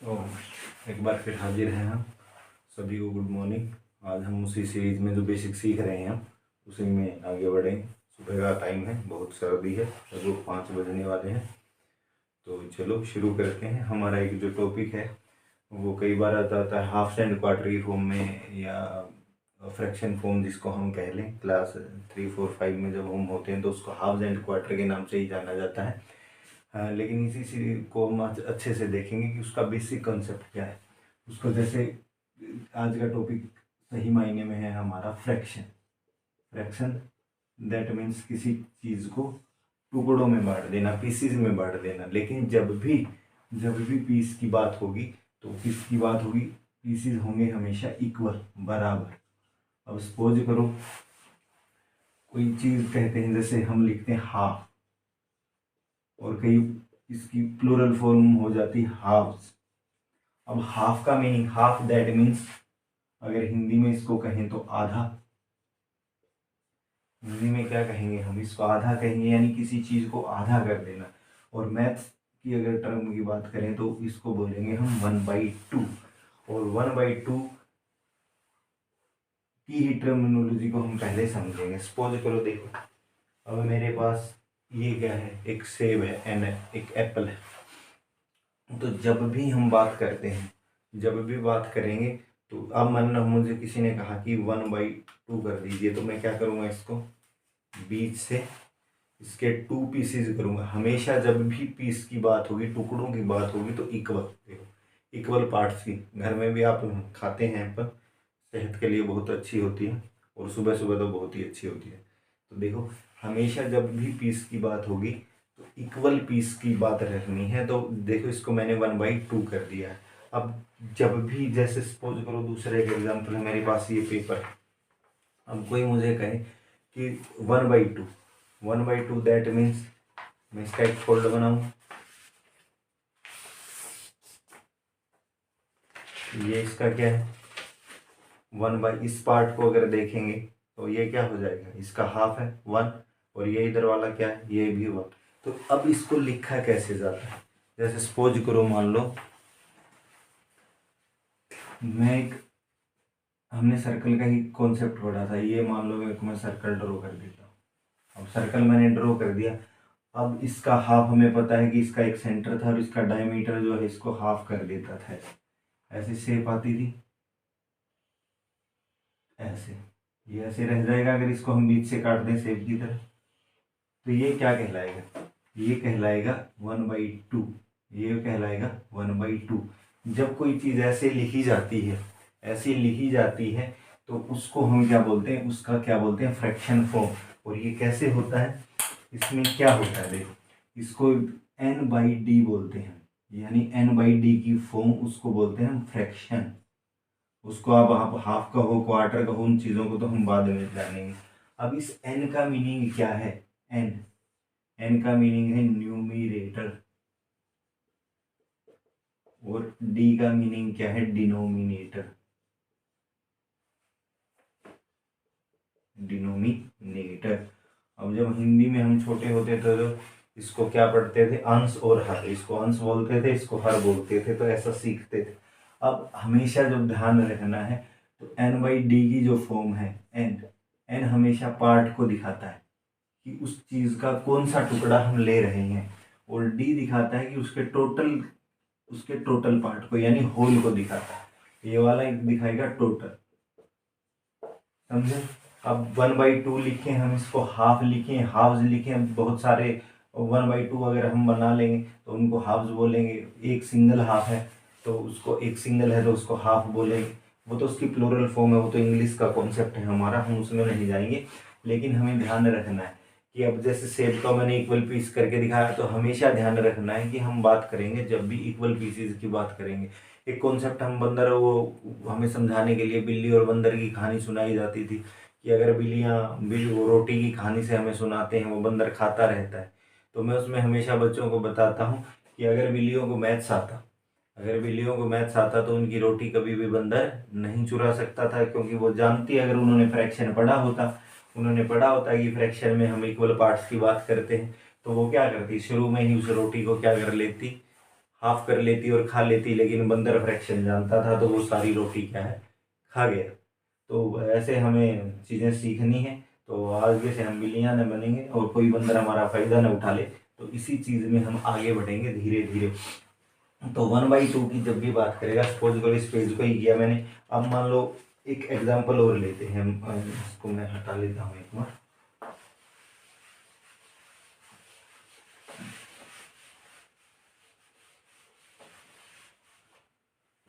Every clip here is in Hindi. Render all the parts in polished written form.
तो एक बार फिर हाजिर हैं हम सभी को। Good morning. आज हम उसी सीरीज में जो बेसिक सीख रहे हैं हम उसी में आगे बढ़ेंगे। सुबह का टाइम है, बहुत सर्दी है, लगभग 5 बजने वाले हैं। तो चलो शुरू करते हैं। हमारा एक जो टॉपिक है वो कई बार आता है हाफ एंड क्वार्टरी फॉर्म में, या फ्रैक्शन फॉर्म जिसको हम कह लें। क्लास 3, 4, 5 में जब हम होते हैं तो उसको हाफ एंड क्वार्टर के नाम से ही जाना जाता है। हाँ, लेकिन इसी सीरीज को हम आज अच्छे से देखेंगे कि उसका बेसिक कॉन्सेप्ट क्या है उसको। जैसे आज का टॉपिक सही मायने में है हमारा फ्रैक्शन। फ्रैक्शन दैट मीन्स किसी चीज़ को टुकड़ों में बांट देना, पीसीज में बांट देना। लेकिन जब भी पीस की बात होगी तो किसकी बात होगी? पीसीज होंगे हमेशा इक्वल, बराबर। अब सपोज करो कोई चीज़ कहते हैं, जैसे हम लिखते हैं हाफ, और कई इसकी प्लूरल फॉर्म हो जाती हाफ्स। अब हाफ का मीनिंग, हाफ दैट मीन्स, अगर हिंदी में इसको कहें तो आधा। हिंदी में क्या कहेंगे हम? इसको आधा कहेंगे, यानी किसी चीज को आधा कर देना। और मैथ्स की अगर टर्म की बात करें तो इसको बोलेंगे हम 1/2। और 1/2 की ही टर्मिनोलॉजी को हम पहले समझेंगे। सपोज करो, देखो अब मेरे पास ये क्या है, एक सेब है, एन है, एक एप्पल है। तो जब भी हम बात करते हैं, जब भी बात करेंगे तो अब मान लो मुझे किसी ने कहा कि 1/2 कर दीजिए, तो मैं क्या करूँगा? इसको बीच से इसके 2 पीसेज करूँगा। हमेशा जब भी पीस की बात होगी, टुकड़ों की बात होगी, तो इक्वल, देखो इक्वल पार्ट्स की। घर में भी आप खाते हैं एप्पल, सेहत के लिए बहुत अच्छी होती है, और सुबह सुबह तो बहुत ही अच्छी होती है। तो देखो हमेशा जब भी पीस की बात होगी तो इक्वल पीस की बात रखनी है। तो देखो इसको मैंने 1/2 कर दिया है। अब जब भी, जैसे सपोज करो दूसरे एक एग्जाम्पल है, मेरे पास ये पेपर है। अब कोई मुझे कहे कि 1/2 दैट मीन्स, मैं इसका एक फोल्ड बनाऊं, ये इसका क्या है 1/, इस पार्ट को अगर देखेंगे तो ये क्या हो जाएगा? इसका हाफ है 1, और ये इधर वाला क्या है? ये भी 1। तो अब इसको लिखा कैसे जाता है? जैसे सपोज करो, मान लो मैं एक, हमने सर्कल का ही कॉन्सेप्ट पढ़ा था। ये मान लो मैं सर्कल ड्रॉ कर देता हूँ। अब सर्कल मैंने ड्रॉ कर दिया। अब इसका हाफ हमें पता है कि इसका एक सेंटर था, और इसका डायमीटर जो है इसको हाफ कर देता था। ऐसे शेप आती थी, ऐसे, ये ऐसे रह जाएगा अगर इसको हम बीच से काट दें शेप की तरह। तो ये क्या कहलाएगा? ये कहलाएगा 1/2। ये कहलाएगा 1/2। जब कोई चीज़ ऐसे लिखी जाती है, ऐसे लिखी जाती है, तो उसको हम क्या बोलते हैं? उसका क्या बोलते हैं? Fraction form. और ये कैसे होता है? इसमें क्या होता है, देखो इसको n/d बोलते हैं, यानी n/d की फॉर्म उसको बोलते हैं हम फ्रैक्शन। उसको आप हाफ का हो, क्वार्टर का हो, उन चीज़ों को तो हम बाद में जानेंगे। अब इस n का मीनिंग क्या है? n का मीनिंग है न्यूमिरेटर, और d का मीनिंग क्या है? डिनोमिनेटर। डिनोमिनेटर। अब जब हिंदी में हम छोटे होते थे तो इसको क्या पढ़ते थे? अंश और हर। इसको अंश बोलते थे, इसको हर बोलते थे, तो ऐसा सीखते थे। अब हमेशा जब ध्यान रखना है तो n/d की जो फॉर्म है, n हमेशा पार्ट को दिखाता है कि उस चीज का कौन सा टुकड़ा हम ले रहे हैं, और d दिखाता है कि उसके टोटल पार्ट को, यानी होल को दिखाता है। ये वाला एक दिखाएगा टोटल, समझे? अब 1/2 लिखे, हम इसको हाफ लिखे, हाफ्स लिखे, बहुत सारे 1/2 अगर हम बना लेंगे तो उनको हाफ्स बोलेंगे। एक सिंगल हाफ है तो उसको, एक सिंगल है तो उसको हाफ बोलेंगे। वो तो उसकी प्लूरल फॉर्म है, वो तो इंग्लिश का कॉन्सेप्ट है हमारा, हम उसमें नहीं जाएंगे। लेकिन हमें ध्यान रखना है कि अब जैसे सेब का मैंने इक्वल पीस करके दिखाया, तो हमेशा ध्यान रखना है कि हम बात करेंगे जब भी इक्वल पीसेज की बात करेंगे। एक कॉन्सेप्ट हम बंदर, वो हमें समझाने के लिए बिल्ली और बंदर की कहानी सुनाई जाती थी कि अगर बिल्ली वो रोटी की कहानी से हमें सुनाते हैं, वो बंदर खाता रहता है। तो मैं उसमें हमेशा बच्चों को बताता हूँ कि अगर बिल्लियों को मैथ्स आता तो उनकी रोटी कभी भी बंदर नहीं चुरा सकता था, क्योंकि वो जानती है, अगर उन्होंने फ्रैक्शन पढ़ा होता कि फ्रैक्शन में हम इक्वल पार्ट्स की बात करते हैं, तो वो क्या करती? शुरू में ही उस रोटी को क्या कर लेती? हाफ कर लेती और खा लेती, लेकिन बंदर फ्रैक्शन जानता था तो वो सारी रोटी क्या है खा गया। तो ऐसे हमें चीज़ें सीखनी है, तो आगे से हम बिल्लियाँ न बनेंगे और कोई बंदर हमारा फायदा न उठा ले, तो इसी चीज़ में हम आगे बढ़ेंगे धीरे धीरे। तो 1/2 की जब भी बात करेगा, सपोज करो इस पेज को ही किया मैंने, अब मान लो एक एग्जांपल और लेते हैं हम, इसको मैं हटा लेता हूँ एक बार।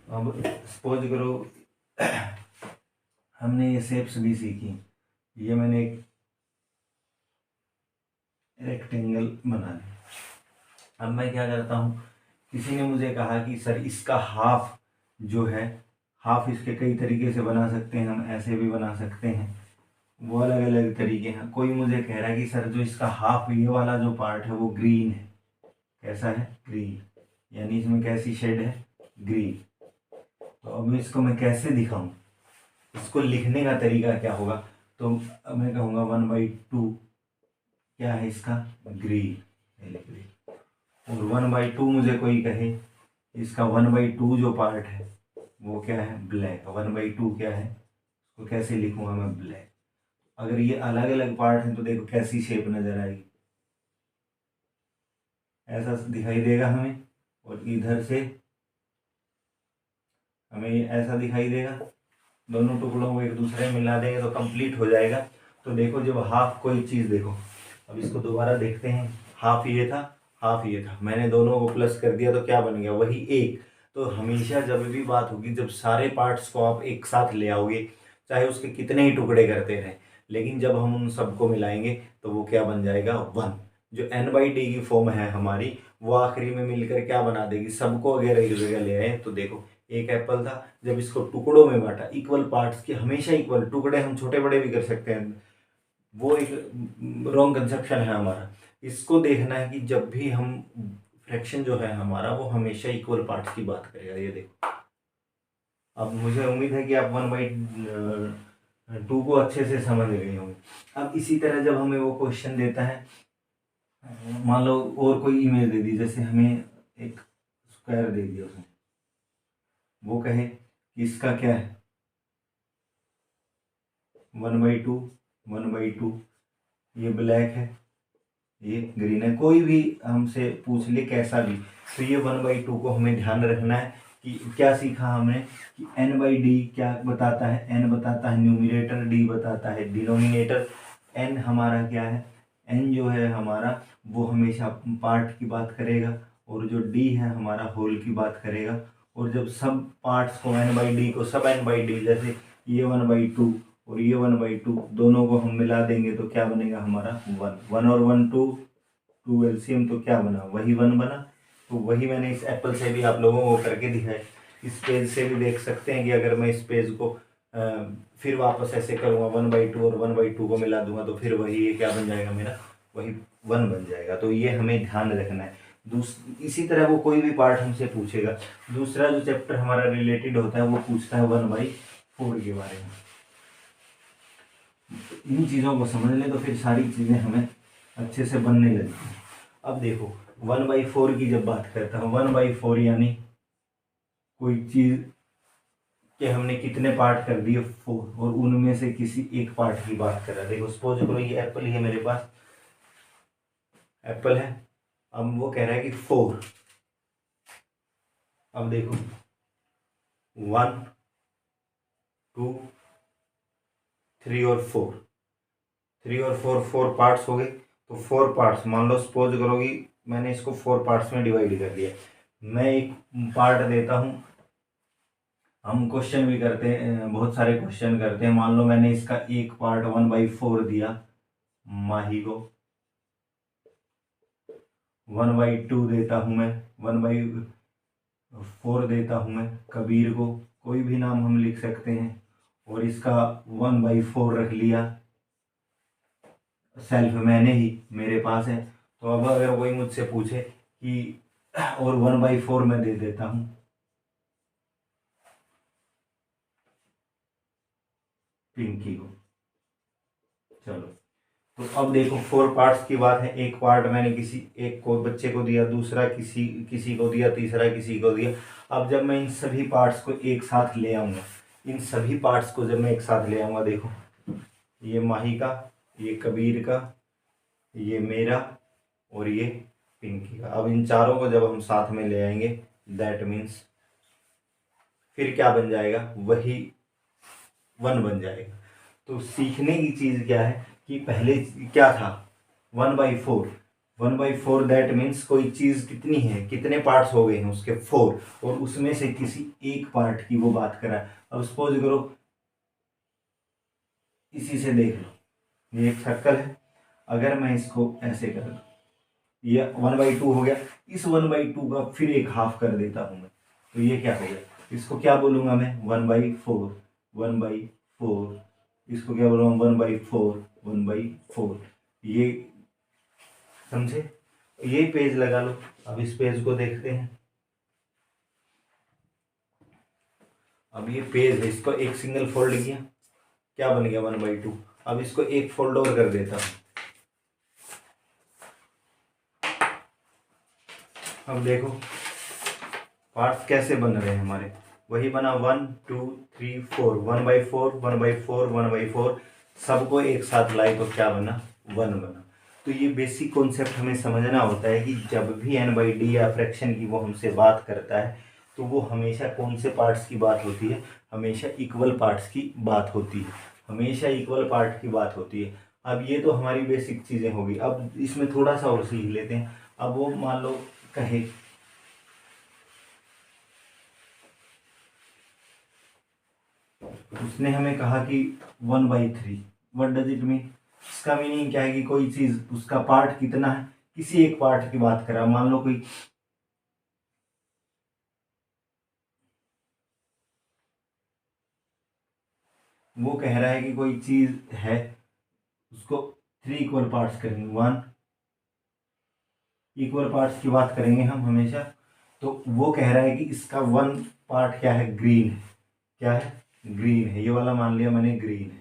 अब सपोज करो हमने ये शेप्स भी सीखी, ये मैंने एक रेक्टेंगल बना लिया। अब मैं क्या करता हूँ, किसी ने मुझे कहा कि सर इसका हाफ जो है, हाफ इसके कई तरीके से बना सकते हैं, हम ऐसे भी बना सकते हैं, वो अलग अलग तरीके हैं। कोई मुझे कह रहा है कि सर जो इसका हाफ ये वाला जो पार्ट है वो ग्रीन है। कैसा है? ग्रीन, यानी इसमें कैसी शेड है? ग्रीन। तो अब इसको मैं कैसे दिखाऊं, इसको लिखने का तरीका क्या होगा? तो अब मैं कहूँगा 1/2 क्या है इसका? ग्रीन। और 1/2 मुझे कोई कहे इसका 1/2 जो पार्ट है वो क्या है? ब्लैक। 1/2 क्या है, तो कैसे लिखूंगा मैं? ब्लैक। अगर ये अलग अलग पार्ट है तो देखो कैसी शेप नजर आएगी, ऐसा दिखाई देगा हमें, और इधर से हमें ये ऐसा दिखाई देगा। दोनों टुकड़ों को एक दूसरे में मिला देंगे तो कंप्लीट हो जाएगा। तो देखो जब हाफ कोई चीज़, देखो अब इसको दोबारा देखते हैं, हाफ ये था, हाफ ये था, मैंने दोनों को प्लस कर दिया तो क्या बन गया? वही एक। तो हमेशा जब भी बात होगी, जब सारे पार्ट्स को आप एक साथ ले आओगे, चाहे उसके कितने ही टुकड़े करते रहें, लेकिन जब हम उन सबको मिलाएंगे तो वो क्या बन जाएगा? 1। जो n/d की फॉर्म है हमारी, वो आखिरी में मिलकर क्या बना देगी? सबको अगर एक जगह ले आए तो देखो एक एप्पल था, जब इसको टुकड़ों में बांटा, इक्वल पार्ट्स की, हमेशा इक्वल टुकड़े, हम छोटे बड़े भी कर सकते हैं, वो एक रॉन्ग कंसेप्शन है हमारा। इसको देखना है कि जब भी हम फ्रैक्शन जो है हमारा, वो हमेशा इक्वल पार्ट्स की बात करेगा। ये देखो, अब मुझे उम्मीद है कि आप 1/2 को अच्छे से समझ गए होंगे। अब इसी तरह जब हमें वो क्वेश्चन देता है, मान लो और कोई इमेज दे दी, जैसे हमें एक स्क्वायर दे दिया उसने, वो कहे कि इसका क्या है? 1/2, 1/2, ये ब्लैक है, ये ग्रीन है, कोई भी हमसे पूछ ले कैसा भी, तो ये 1/2 को हमें ध्यान रखना है कि क्या सीखा हमने कि n/d क्या बताता है? n बताता है न्यूमिनेटर, d बताता है डिनोमिनेटर। n हमारा क्या है? n जो है हमारा वो हमेशा पार्ट की बात करेगा, और जो d है हमारा होल की बात करेगा। और जब सब पार्ट्स को n/d को सब n/d, जैसे ये 1/2 और ये 1/2 दोनों को हम मिला देंगे तो क्या बनेगा हमारा? 1। 1 और 1 2 एलसीएम, तो क्या बना? वही 1 बना। तो वही मैंने इस एप्पल से भी आप लोगों को करके दिखाया। इस पेज से भी देख सकते हैं कि अगर मैं इस पेज को फिर वापस ऐसे करूँगा 1/2 और 1/2 को मिला दूंगा तो फिर वही ये क्या बन जाएगा मेरा? वही 1 बन जाएगा। तो ये हमें ध्यान रखना है। इसी तरह वो कोई भी पार्ट हमसे पूछेगा। दूसरा जो चैप्टर हमारा रिलेटेड होता है वो पूछता है 1/4 के बारे में। इन चीज़ों को समझ लें तो फिर सारी चीज़ें हमें अच्छे से बनने लगती हैं। अब देखो 1/4 की जब बात करता हूँ, 1/4 यानी कोई चीज़ के हमने कितने पार्ट कर दिए? 4, और उनमें से किसी एक पार्ट की बात कर रहा है। देखो सपोज करो ये एप्पल ही है, मेरे पास एप्पल है, अब वो कह रहा है कि 4। अब देखो 1 2 3 और 4, 3 और 4, 4 पार्ट्स हो गए। तो 4 पार्ट्स मान लो, सपोज करो कि मैंने इसको 4 पार्ट्स में डिवाइड कर दिया। मैं एक पार्ट देता हूँ, हम क्वेश्चन भी करते हैं, बहुत सारे क्वेश्चन करते हैं। मान लो मैंने इसका एक पार्ट 1/4 दिया माही को, 1/2 देता हूँ मैं, 1/4 देता हूँ मैं कबीर को, कोई भी नाम हम लिख सकते हैं, और इसका 1/4 रख लिया सेल्फ, मैंने ही, मेरे पास है। तो अब अगर कोई मुझसे पूछे कि और 1/4 मैं दे देता हूँ पिंकी को, चलो, तो अब देखो 4 पार्ट्स की बात है। एक पार्ट मैंने किसी एक को बच्चे को दिया, दूसरा किसी को दिया, तीसरा किसी को दिया। अब जब मैं इन सभी पार्ट्स को एक साथ ले आऊँगा, इन सभी पार्ट्स को जब मैं एक साथ ले आऊँगा, देखो ये माही का, ये कबीर का, ये मेरा और ये पिंकी का। अब इन चारों को जब हम साथ में ले आएंगे, दैट मीन्स फिर क्या बन जाएगा, वही 1 बन जाएगा। तो सीखने की चीज़ क्या है कि पहले क्या था, 1/4। 1/4 दैट मीन्स कोई चीज़ कितनी है, कितने पार्ट्स हो गए हैं उसके 4, और उसमें से किसी एक पार्ट की वो बात करा है। अब सपोज करो इसी से देख लो, ये एक सर्कल है, अगर मैं इसको ऐसे कर दूँ, ये 1/2 हो गया। इस 1/2 का फिर एक हाफ कर देता हूँ मैं, तो ये क्या हो गया, इसको क्या बोलूँगा मैं, 1/4। 1/4 इसको क्या बोलूँगा, 1/4। 1/4 ये समझे। ये पेज लगा लो। अब इस पेज को देखते हैं। अब ये पेज है, इसको एक सिंगल फोल्ड किया, क्या बन गया, 1/2। अब इसको एक फोल्ड और कर देता हूँ। अब देखो पार्ट्स कैसे बन रहे हैं हमारे, वही बना 1 2 3 4। 1/4 1/4 1/4 सबको एक साथ लाई तो क्या बना, 1 बना। तो ये बेसिक कॉन्सेप्ट हमें समझना होता है कि जब भी n/d या फ्रैक्शन की वो हमसे बात करता है, तो वो हमेशा कौन से पार्ट्स की बात होती है, हमेशा इक्वल पार्ट्स की बात होती है, हमेशा इक्वल पार्ट की बात होती है। अब ये तो हमारी बेसिक चीज़ें होगी। अब इसमें थोड़ा सा और सीख लेते हैं। अब वो मान लो कहे उसने हमें कहा कि 1/3, व्हाट डज इट मीन। इसका मीनिंग क्या है कि कोई चीज उसका पार्ट कितना है, किसी एक पार्ट की बात करा। मान लो कोई वो कह रहा है कि कोई चीज है, उसको 3 इक्वल पार्ट्स करेंगे, 1 इक्वल पार्ट्स की बात करेंगे हम हमेशा। तो वो कह रहा है कि इसका 1 पार्ट क्या है, ग्रीन है। क्या है, ग्रीन है। ये वाला मान लिया मैंने ग्रीन है।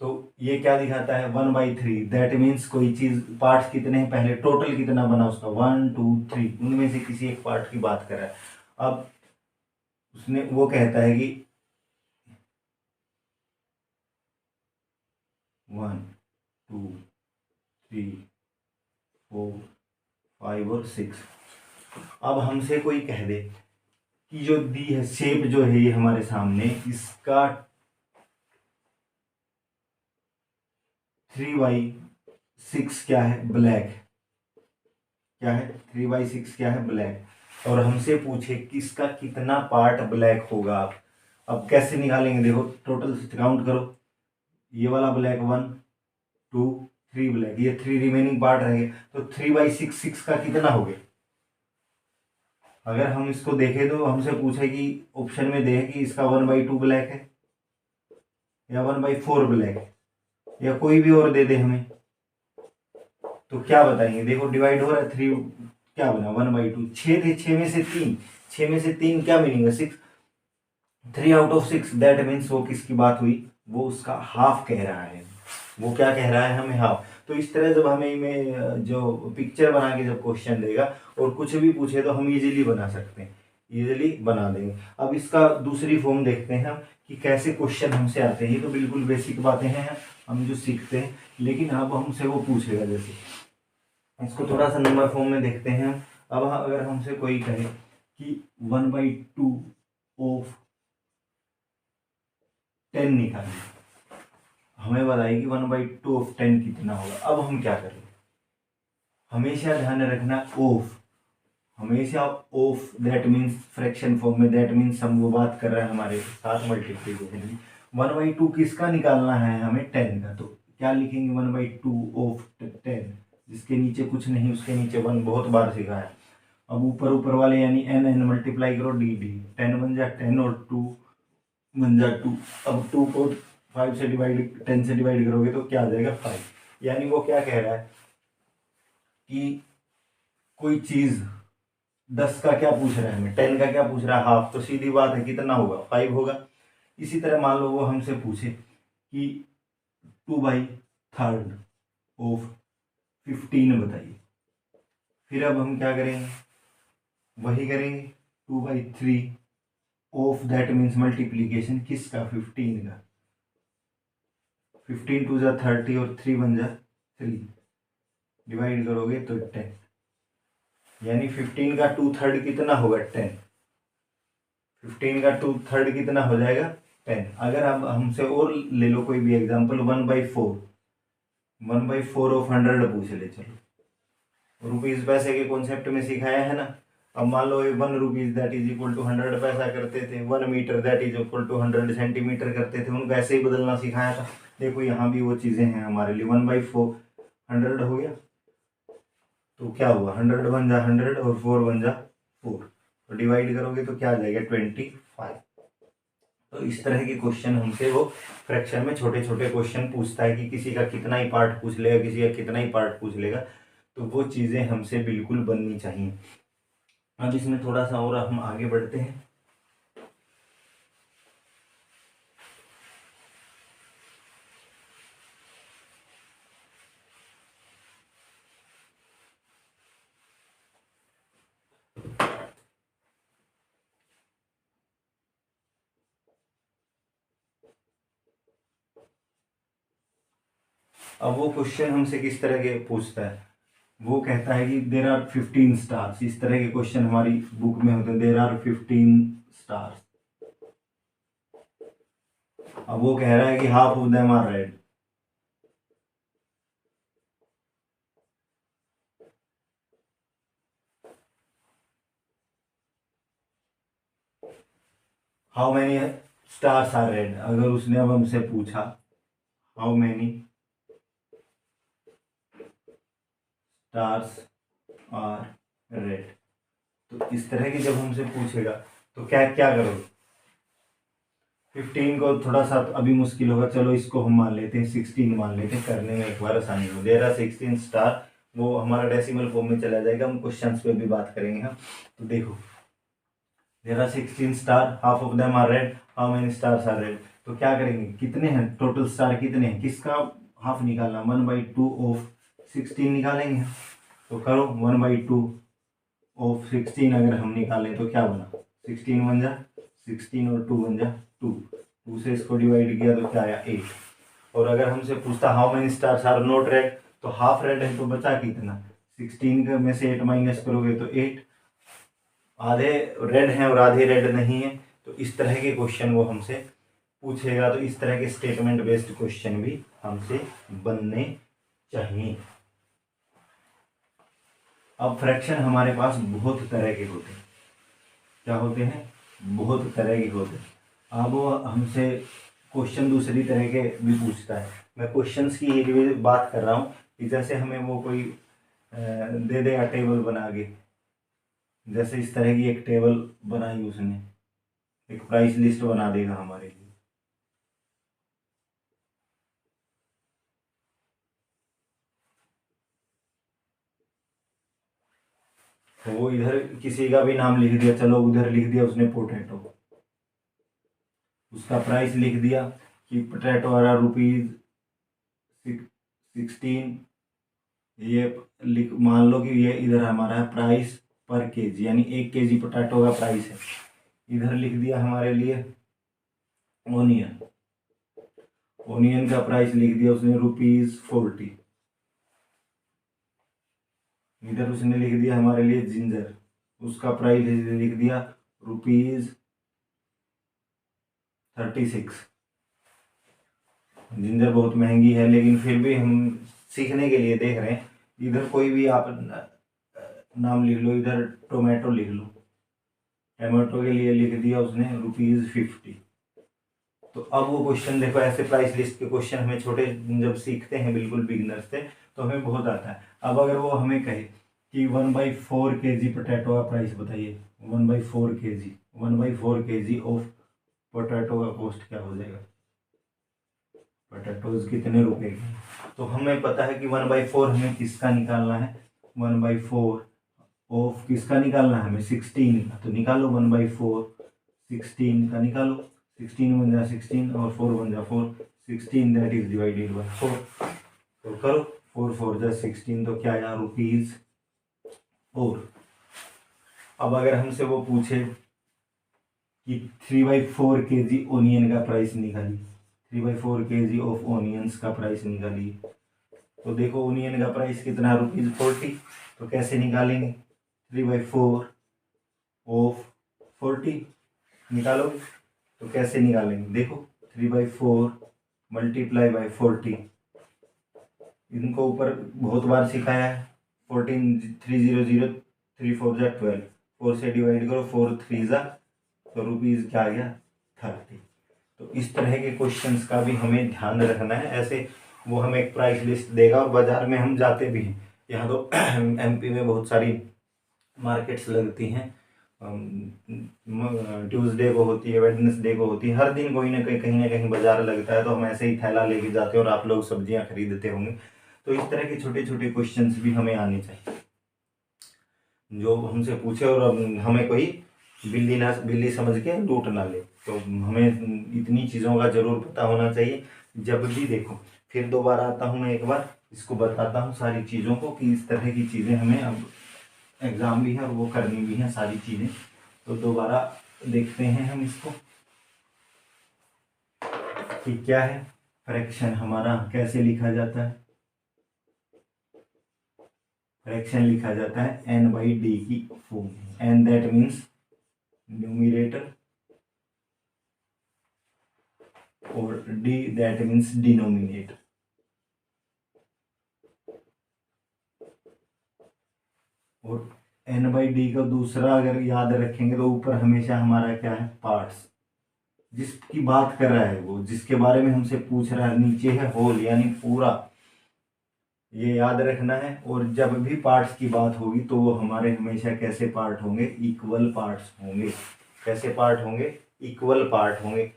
तो ये क्या दिखाता है, 1/3। दैट मीन्स कोई चीज पार्ट्स कितने हैं, पहले टोटल कितना बना उसका, 1 2 3, उनमें से किसी एक पार्ट की बात कर रहा है। अब उसने वो कहता है कि 1 2 3 4 5 और 6। अब हमसे कोई कह दे कि जो दी है शेप जो है ये हमारे सामने, इसका 3/6 क्या है, ब्लैक। क्या है, 3/6 क्या है, ब्लैक। और हमसे पूछे कि इसका कितना पार्ट ब्लैक होगा। आप अब कैसे निकालेंगे, देखो टोटल काउंट करो, ये वाला ब्लैक 1 2 3 ब्लैक, ये 3 रिमेनिंग पार्ट रहेंगे। तो 3/6 6 का कितना हो गया। अगर हम इसको देखें तो हमसे पूछे कि ऑप्शन में दे कि इसका 1/2 ब्लैक है या 1/4 ब्लैक है, या कोई भी और दे दे हमें, तो क्या बताएंगे। देखो डिवाइड हो रहा है, 3 क्या बना, 1/2। 6 थे, 6 में से 3, 6 में से 3 क्या मीनिंग है, 6। 3 आउट ऑफ 6 दैट मीन्स वो किसकी बात हुई, वो उसका हाफ कह रहा है। वो क्या कह रहा है, हमें हाफ। तो इस तरह जब हमें में जो पिक्चर बना के जब क्वेश्चन देगा और कुछ भी पूछे तो हम इजीली बना सकते हैं, इजीली बना देंगे। अब इसका दूसरी फॉर्म देखते हैं हम कि कैसे क्वेश्चन हमसे आते हैं। ये तो बिल्कुल बेसिक बातें हैं हम जो सीखते हैं, लेकिन अब हमसे वो पूछेगा। जैसे इसको थोड़ा सा नंबर फॉर्म में देखते हैं। अब अगर हमसे कोई कहे कि 1/2 ऑफ 10 निकालिए, हमें बताइए कि 1/2 ऑफ 10 कितना होगा। अब हम क्या करें, हमेशा ध्यान रखना ऑफ, हमेशा of that means fraction form में। दैट मीन्स हम वो बात कर रहे हैं हमारे साथ मल्टीप्लिकेशन में। 1/2 किसका निकालना है हमें, 10 का। तो क्या लिखेंगे, 1/2 ऑफ 10, जिसके नीचे कुछ नहीं उसके नीचे 1, बहुत बार सीखा है। अब ऊपर ऊपर वाले यानी n मल्टीप्लाई करो डी डी, 10 बन जा 10 और 2 बन जा 2। अब 2 को 5 से डिवाइड 10 से डिवाइड करोगे तो क्या आ जाएगा, 5। यानी वो क्या कह रहा है कि कोई चीज 10 का क्या पूछ रहा है हमें, 10 का क्या पूछ रहा है, हाफ। तो सीधी बात है कितना होगा, 5 होगा। इसी तरह मान लो वो हमसे पूछे कि 2/3 थर्ड ऑफ 15 बताइए। फिर अब हम क्या करेंगे, वही करेंगे 2/3 ऑफ दैट मीन्स मल्टीप्लीकेशन किसका, 15 का। 15 2 जा 30 और 3 बन जा 3, डिवाइड करोगे तो 10, यानी 15 का 2/3 कितना होगा 10। 15 का 2/3 कितना हो जाएगा 10। अगर आप हमसे और ले लो कोई भी एग्जांपल, 1/4, 1/4 ऑफ 100 पूछ ले। चलो रुपीज पैसे के कॉन्सेप्ट में सिखाया है ना। अब मान लो 1 rupees that is equal to 100 पैसा करते थे, 1 metre that is equal to 100 centimetre करते थे, उनको ऐसे ही बदलना सिखाया था। देखो यहाँ भी वो चीजें हैं हमारे लिए। 1/4 100 हो गया, तो क्या हुआ 100 बन जा 100 और 4 बन जा 4, तो डिवाइड करोगे तो क्या आ जाएगा 25। तो इस तरह के क्वेश्चन हमसे वो फ्रैक्शन में छोटे छोटे क्वेश्चन पूछता है कि किसी का कितना ही पार्ट पूछ लेगा, किसी का कितना ही पार्ट पूछ लेगा, तो वो चीज़ें हमसे बिल्कुल बननी चाहिए। अब इसमें थोड़ा सा और हम आगे बढ़ते हैं। अब वो क्वेश्चन हमसे किस तरह के पूछता है, वो कहता है कि देर आर 15 स्टार्स। इस तरह के क्वेश्चन हमारी बुक में होते हैं, देर आर 15 स्टार्स। अब वो कह रहा है कि half of them are red. How many stars are red. अगर उसने अब हमसे पूछा how many stars are red, तो इस तरह की जब हमसे पूछेगा तो क्या क्या करोगे। 15 को थोड़ा सा अभी मुश्किल होगा, चलो इसको हम मान लेते हैं 16 मान लेते हैं, करने में एक बार आसानी हो। देयर आर 16 स्टार, वो हमारा डेसिमल फॉर्म में चला जाएगा, हम क्वेश्चंस पे भी बात करेंगे हम। तो देखो there are 16 star, half of them are red, how many stars are red. तो क्या करेंगे, कितने हैं टोटल स्टार, कितने हैं, किसका हाफ निकालना, 1/2 ऑफ 16 निकालेंगे। तो करो 1/2 ऑफ 16 अगर हम निकालें तो क्या बना, 16 बन जा 16 और 2 बन जा 2 से इसको डिवाइड किया तो क्या आया 8। और अगर हमसे पूछता how many stars are not red, तो हाफ रेड है तो बचा कितना, 16 में से 8 माइनस करोगे तो 8। आधे रेड हैं और आधे रेड नहीं है, तो इस तरह के क्वेश्चन वो हमसे पूछेगा। तो इस तरह के स्टेटमेंट बेस्ड क्वेश्चन भी हमसे बनने चाहिए। अब फ्रैक्शन हमारे पास बहुत तरह के होते हैं, क्या होते हैं, बहुत तरह के होते हैं। अब वो हमसे क्वेश्चन दूसरी तरह के भी पूछता है। मैं क्वेश्चंस की एक भी बात कर रहा हूँ कि जैसे हमें वो कोई दे देगा टेबल बना के, जैसे इस तरह की एक टेबल बनाई उसने, एक प्राइस लिस्ट बना देगा हमारे लिए। तो वो इधर किसी का भी नाम लिख दिया, चलो उधर लिख दिया उसने पोटैटो, उसका प्राइस लिख दिया कि पोटैटो आ रहा ₹16। ये लिख, मान लो कि ये इधर हमारा है प्राइस पर केजी, यानी 1 केजी पोटैटो का प्राइस है। इधर लिख दिया हमारे लिए ओनियन, ओनियन का प्राइस लिख दिया उसने ₹40। इधर उसने लिख दिया हमारे लिए जिंजर, उसका प्राइस लिख दिया ₹36। जिंजर बहुत महंगी है, लेकिन फिर भी हम सीखने के लिए देख रहे हैं। इधर कोई भी आप नाम लिख लो, इधर टोमेटो लिख लो, टोमेटो के लिए लिख दिया उसने ₹50। तो अब वो क्वेश्चन देखो, ऐसे प्राइस लिस्ट के क्वेश्चन हमें छोटे जब सीखते हैं बिल्कुल बिगिनर्स से, तो हमें बहुत आता है। अब अगर वो हमें कहे कि 1/4 केजी पोटैटो का प्राइस बताइए, 1/4 केजी, 1/4 केजी ऑफ पोटैटो का कॉस्ट क्या हो जाएगा, पोटैटोज कितने रुपए के। तो हमें पता है कि 1/4 हमें किसका निकालना है, 1/4 ऑफ किसका निकालना है हमें, 16 का। तो निकालो 1/4 16 का निकालो, 16 बन जा 16 और 4 बन जा 4, 16 दैट इज डिवाइडेड बाय 4। तो करो 4 4 जा 16, तो क्या आया रुपीज। और अब अगर हमसे वो पूछे कि 3/4 kg ओनियन का प्राइस निकालिए, 3/4 kg ऑफ ओनियंस का प्राइस निकालिए, तो देखो ओनियन का प्राइस कितना, ₹40। तो कैसे निकालेंगे, 3/4 ऑफ 40 निकालोगे, तो कैसे निकालेंगे, देखो 3/4 मल्टीप्लाई बाई 40, इनको ऊपर बहुत बार सिखाया है, 14 300 3 4 जा 12, 4 से डिवाइड करो, 4 3 जा, तो रुपीज क्या आ गया 30। तो इस तरह के क्वेश्चंस का भी हमें ध्यान रखना है। ऐसे वो हमें एक प्राइस लिस्ट देगा और बाजार में हम जाते भी हैं, यहाँ तो एमपी में बहुत सारी मार्केट्स लगती हैं, ट्यूसडे को होती है, वेडनेसडे को होती है, हर दिन कोई ना कहीं कहीं ना कहीं बाजार लगता है, तो हम ऐसे ही थैला लेके जाते हैं और आप लोग सब्जियां खरीदते होंगे। तो इस तरह के छोटे छोटे क्वेश्चंस भी हमें आने चाहिए, जो हमसे पूछे और हमें कोई बिल्ली समझ के लूट ना ले। तो हमें इतनी चीज़ों का जरूर पता होना चाहिए जब भी देखो। फिर दोबारा आता हूँ मैं, एक बार इसको बताता हूँ सारी चीज़ों को कि इस तरह की चीज़ें हमें अब एग्ज़ाम भी है और वो करनी भी है सारी चीज़ें। तो दोबारा देखते हैं हम इसको कि क्या है फ्रैक्शन हमारा, कैसे लिखा जाता है। फ्रैक्शन लिखा जाता है n/d की form, n that means numerator और d दैट मीन्स डिनोमिनेटर। और n/d का दूसरा अगर याद रखेंगे तो ऊपर हमेशा हमारा क्या है पार्ट्स, जिसकी बात कर रहा है वो, जिसके बारे में हमसे पूछ रहा है, नीचे है होल यानी पूरा, ये याद रखना है। और जब भी पार्ट्स की बात होगी तो वो हमारे हमेशा कैसे पार्ट होंगे, इक्वल पार्ट्स होंगे। कैसे पार्ट होंगे, इक्वल पार्ट होंगे।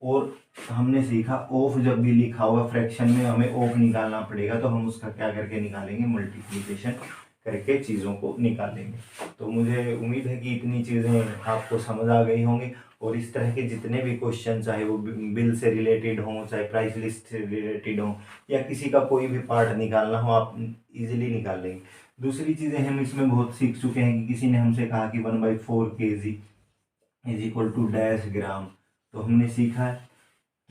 और हमने सीखा ऑफ जब भी लिखा होगा फ्रैक्शन में हमें ऑफ निकालना पड़ेगा, तो हम उसका क्या करके निकालेंगे, मल्टीप्लिकेशन करके चीज़ों को निकालेंगे। तो मुझे उम्मीद है कि इतनी चीज़ें आपको समझ आ गई होंगी। और इस तरह के जितने भी क्वेश्चन, चाहे वो बिल से रिलेटेड हों, चाहे प्राइस लिस्ट से रिलेटेड हों, या किसी का कोई भी पार्ट निकालना हो, आप इजीली निकाल लेंगे। दूसरी चीज़ें हम इसमें बहुत सीख चुके हैं कि किसी ने हमसे कहा कि 1/4 kg is equal to dash gram. तो हमने सीखा है,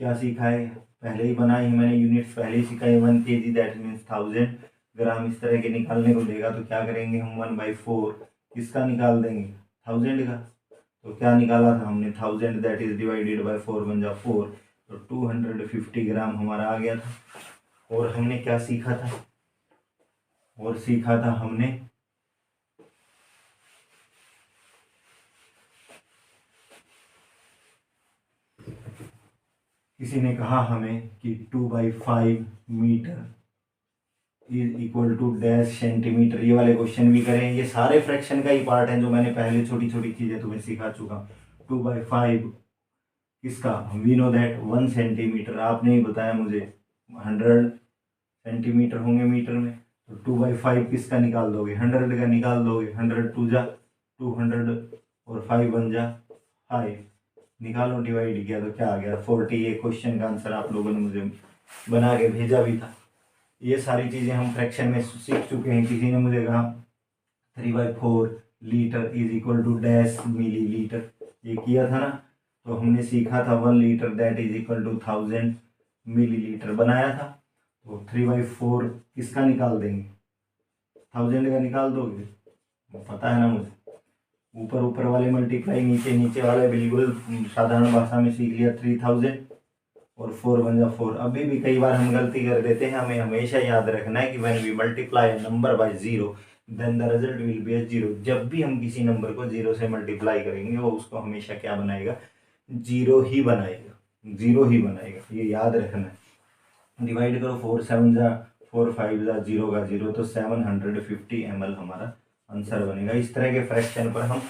क्या सीखा है, पहले ही बनाई है मैंने, यूनिट्स पहले ही सीखा है। 1 kg दैट मीन्स 1000 ग्राम। इस तरह के निकालने को देगा तो क्या करेंगे हम, 1/4 किसका निकाल देंगे, 1000 का। तो क्या निकाला था हमने, 1000 दैट इज डिवाइडेड बाय 4 1 जा 4, तो 250 ग्राम हमारा आ गया था। और हमने क्या सीखा था, और सीखा था हमने किसी ने कहा हमें कि 2/5 metre is equal to dash centimetre. ये वाले क्वेश्चन भी करें, ये सारे फ्रैक्शन का ही पार्ट है जो मैंने पहले छोटी छोटी चीजें तुम्हें सिखा चुका। 2/5 किसका, वी नो दैट 1 सेंटीमीटर, आपने ही बताया मुझे 100 सेंटीमीटर होंगे मीटर में। तो 2/5 किसका निकाल दोगे, 100 का निकाल दोगे। 100 2 जा 200 और 5 1 जा 5, निकालो, डिवाइड किया तो क्या आ गया 40। ये क्वेश्चन का आंसर आप लोगों ने मुझे बना के भेजा भी था। ये सारी चीज़ें हम फ्रैक्शन में सीख चुके हैं। किसी ने मुझे कहा 3/4 litre is equal to dash millilitre, ये किया था ना। तो हमने सीखा था 1 litre that is equal to 1000 millilitre बनाया था। तो 3/4 किसका निकाल देंगे, 1000 का निकाल दोगे, पता है ना मुझे। ऊपर ऊपर वाले मल्टीप्लाई, नीचे नीचे वाले बिल्कुल साधारण भाषा में सीख लिया 3000 और 4 1 जा 4। अभी भी कई बार हम गलती कर देते हैं, हमें हमेशा याद रखना है कि when we multiply a number by 0 then the result will be 0। जब भी हम किसी नंबर को 0 से मल्टीप्लाई करेंगे वो उसको हमेशा क्या बनाएगा, 0 ही बनाएगा, 0 ही बनाएगा, ये याद रखना है। डिवाइड करो 4 7 जा 4 5 जा 0 का 0, तो 750 ml हमारा आंसर बनेगा। इस तरह के फ्रैक्शन पर हम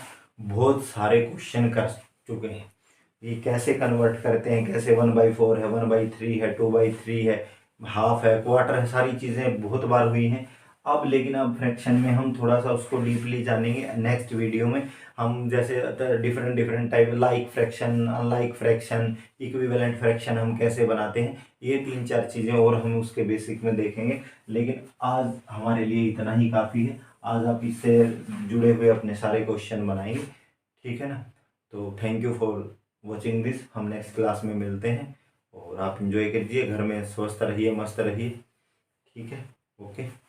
बहुत सारे क्वेश्चन कर चुके हैं। ये कैसे कन्वर्ट करते हैं, कैसे 1/4 है, 1/3 है, 2/3 है, हाफ है, क्वार्टर है, सारी चीज़ें बहुत बार हुई हैं। अब लेकिन अब फ्रैक्शन में हम थोड़ा सा उसको डीपली जानेंगे नेक्स्ट वीडियो में। हम जैसे different different type, like fraction, unlike fraction, equivalent fraction हम कैसे बनाते हैं, ये 3-4 चीज़ें और हम उसके बेसिक में देखेंगे। लेकिन आज हमारे लिए इतना ही काफ़ी है। आज आप इससे जुड़े हुए अपने सारे क्वेश्चन बनाएंगे, ठीक है ना। तो thank you for watching this. हम नेक्स्ट क्लास में मिलते हैं और आप इंजॉय कीजिए, घर में स्वस्थ रहिए, मस्त रहिए, ठीक है। ओके।